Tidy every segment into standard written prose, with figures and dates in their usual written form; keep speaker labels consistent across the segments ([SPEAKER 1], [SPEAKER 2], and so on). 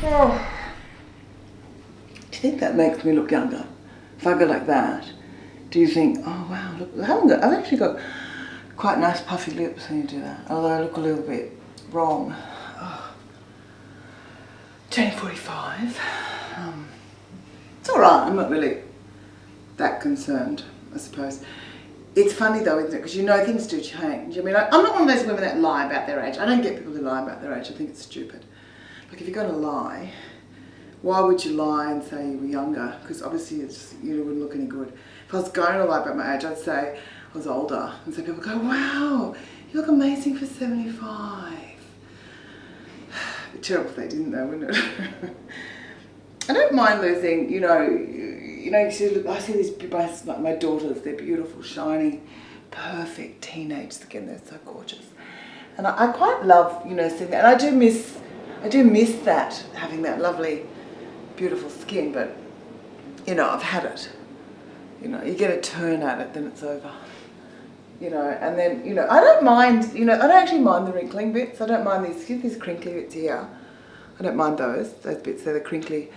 [SPEAKER 1] Oh. Do you think that makes me look younger? If I go like that, do you think, oh wow, look, I've actually got quite nice puffy lips when you do that, although I look a little bit wrong. Oh. 10:45. It's alright, I'm not really that concerned, I suppose. It's funny though, isn't it? Because you know things do change. I mean, I'm not one of those women that lie about their age. I don't get people who lie about their age. I think it's stupid. Like if you're going to lie, why would you lie and say you were younger? Because obviously you wouldn't look any good. If I was going to lie about my age, I'd say I was older. And so people go, wow, you look amazing for 75. It'd be terrible if they didn't though, wouldn't it? I don't mind losing, I see these, like my daughters, they're beautiful, shiny, perfect teenage skin, they're so gorgeous. And I quite love, seeing that. And I do miss that, having that lovely, beautiful skin, but, I've had it. You get a turn at it, then it's over. And then, I don't mind, I don't actually mind the wrinkling bits. I don't mind these crinkly bits here. I don't mind those bits, they're the crinkly.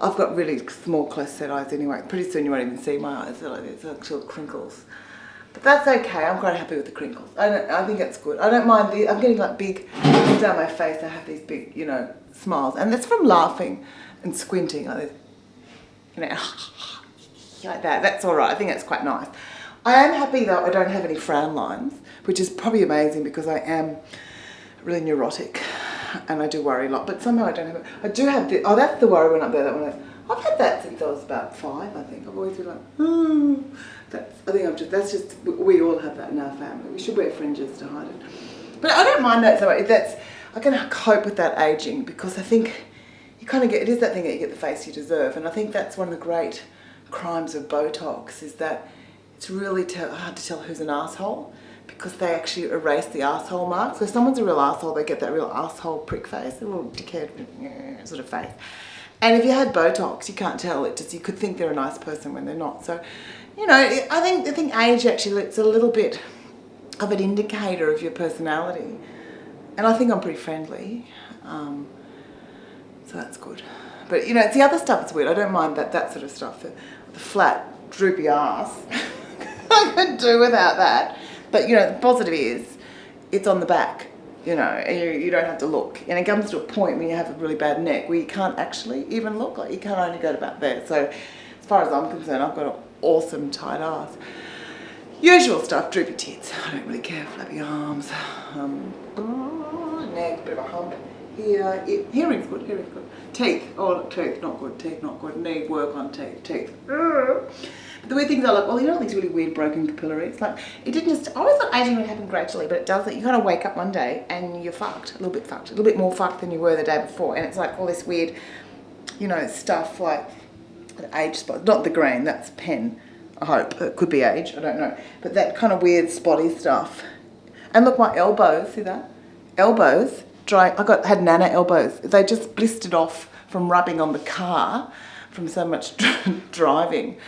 [SPEAKER 1] I've got really small close set eyes anyway. Pretty soon you won't even see my eyes, they're like these actual crinkles. But that's okay, I'm quite happy with the crinkles. I think it's good. I don't mind I'm getting like big, down my face I have these big, smiles. And that's from laughing and squinting like this, like that. That's all right, I think that's quite nice. I am happy though I don't have any frown lines, which is probably amazing because I am really neurotic and I do worry a lot, but somehow I don't have it. I do have that's the worry one up there, that one. I've had that since I was about 5, I think. I've always been like, that's just, we all have that in our family. We should wear fringes to hide it. But I don't mind that so much. I can cope with that aging because I think you kind of it is that thing that you get the face you deserve. And I think that's one of the great crimes of Botox is that it's really hard to tell who's an asshole because they actually erase the asshole mark. So if someone's a real asshole, they get that real asshole prick face, a little dickhead sort of face. And if you had Botox, you can't tell. You could think they're a nice person when they're not. So, I think age actually, it's a little bit of an indicator of your personality. And I think I'm pretty friendly. So that's good. But, it's the other stuff that's weird. I don't mind that sort of stuff. The flat, droopy ass. I could do without that. But, the positive is, it's on the back. And you don't have to look. And it comes to a point when you have a really bad neck where you can't actually even look. Like you can only go to about there. So as far as I'm concerned, I've got an awesome tight ass. Usual stuff, droopy tits. I don't really care, flappy arms. Neck, bit of a hump. Here, hearing's good, Teeth, teeth, not good, teeth, not good. Need work on teeth. The weird things are like, well, these really weird broken capillaries. Like, it didn't just, I always thought aging would happen gradually, but it does that. You kind of wake up one day and you're fucked, a little bit more fucked than you were the day before. And it's like all this weird, stuff like age spots. Not the green, that's pen, I hope. It could be age, I don't know. But that kind of weird spotty stuff. And look, my elbows, see that? Elbows, dry, had nana elbows. They just blistered off from rubbing on the car from so much driving.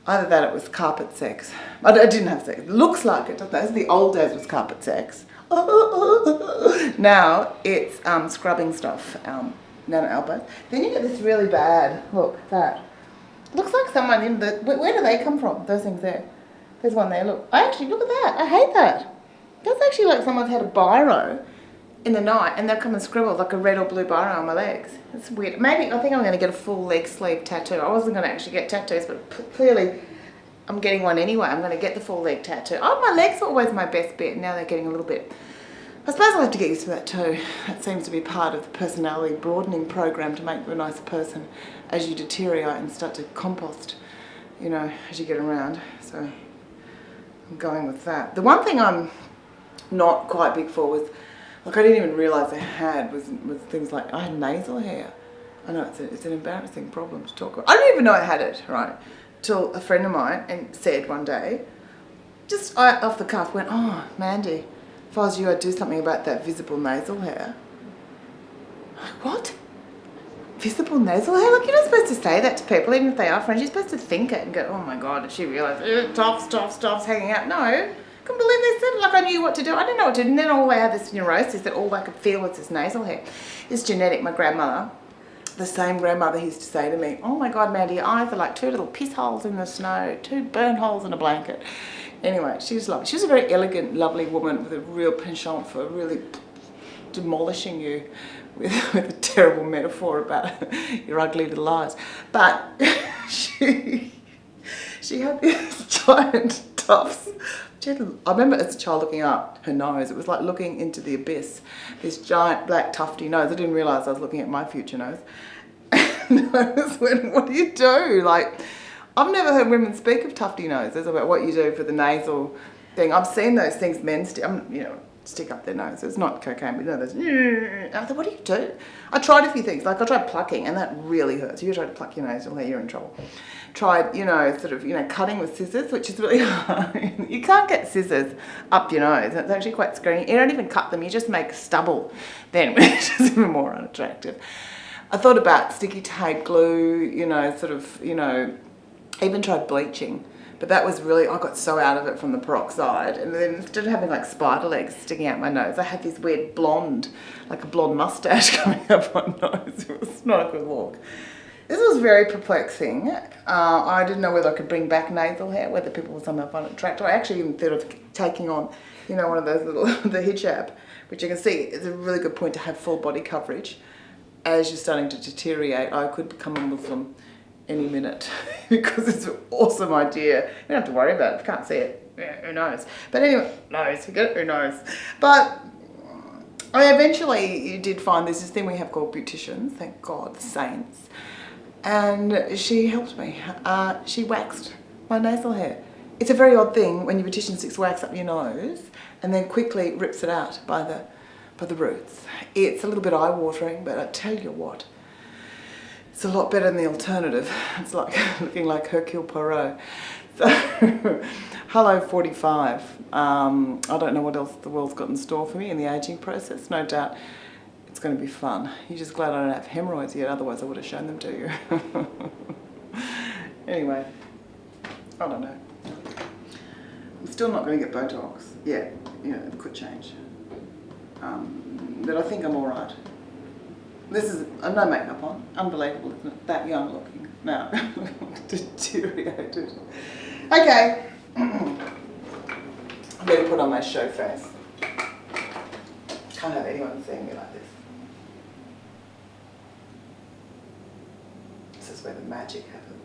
[SPEAKER 1] Either that or it was carpet sex. I didn't have sex. It looks like it, doesn't it? As the old days was carpet sex. Now it's scrubbing stuff, nana elbows. Then you get this really bad, look, that. It looks like someone where do they come from, those things there? There's one there, look. Look at that. I hate that. That's actually like someone's had a biro in the night and they've come and scribbled like a red or blue biro on my legs. It's weird. Maybe, I think I'm going to get a full leg sleeve tattoo. I wasn't going to actually get tattoos, but clearly I'm getting one anyway. I'm going to get the full leg tattoo. My legs are always my best bit. Now they're getting a little bit. I suppose I'll have to get used to that too. That seems to be part of the personality broadening program to make you a nicer person as you deteriorate and start to compost, as you get around. So I'm going with that. The one thing I'm not quite big for was, I didn't even realise I had was things like, I had nasal hair. I know it's an embarrassing problem to talk about. I didn't even know I had it, right? Till a friend of mine said one day, just off the cuff, went, oh, Mandy, if I was you, I'd do something about that visible nasal hair. I'm like, what? Visible nasal hair? Like, you're not supposed to say that to people, even if they are friends. You're supposed to think it and go, oh my God, did she realise, stops hanging out? No. Couldn't believe they said it. Like I knew what to do. I didn't know what to do. And then all I had this neurosis that all I could feel was this nasal hair. It's genetic. My grandmother the same grandmother used to say to me, "Oh my God, Mandy, your eyes are like two little piss holes in the snow, two burn holes in a blanket." Anyway, she was lovely. She was a very elegant, lovely woman with a real penchant for really demolishing you with a terrible metaphor about your ugly little eyes. But she had these giant tufts. I remember as a child looking up her nose. It was like looking into the abyss. This giant black tufty nose. I didn't realise I was looking at my future nose. And I was wondering, what do you do? Like, I've never heard women speak of tufty noses, about what you do for the nasal thing. I've seen those things men stick up their noses. Not cocaine, but those. I thought, what do you do? I tried a few things. Like I tried plucking, and that really hurts. If you try to pluck your nose, you're in trouble. Tried, cutting with scissors, which is really hard. You can't get scissors up your nose. It's actually quite scary. You don't even cut them. You just make stubble then, which is even more unattractive. I thought about sticky tape, glue, even tried bleaching. But that was really, I got so out of it from the peroxide. And then instead of having like spider legs sticking out my nose, I had this weird blonde, like a blonde mustache coming up my nose. It was not a good look. This was very perplexing. I didn't know whether I could bring back nasal hair, whether people would somehow find it attractive. I actually even thought of taking on, one of those little, the hijab, which you can see is a really good point to have full body coverage. As you're starting to deteriorate, I could become a Muslim any minute because it's an awesome idea. You don't have to worry about it. If you can't see it, who knows? But anyway, who knows? But I eventually did find there's this thing we have called beauticians, thank God, saints. And she helped me. She waxed my nasal hair. It's a very odd thing when your beautician sticks wax up your nose and then quickly rips it out by the roots. It's a little bit eye-watering, but I tell you what, it's a lot better than the alternative. It's like looking like Hercule Poirot. So, hello 45. I don't know what else the world's got in store for me in the ageing process. No doubt it's going to be fun. You're just glad I don't have hemorrhoids yet, otherwise I would have shown them to you. Anyway, I don't know. I'm still not going to get Botox. Yeah, it could change. But I think I'm all right. This is no makeup on. Unbelievable, isn't it? That young looking. No, deteriorated. Okay. I'm going to put on my show face. Can't have anyone seeing me like this. This is where the magic happens.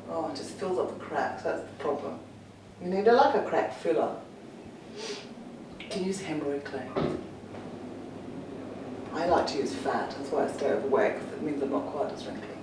[SPEAKER 1] Oh, it just fills up the cracks. That's the problem. You need a crack filler. You can use hemorrhoid cream. I like to use fat. That's why I stay overweight, because it means I'm not quite as wrinkly.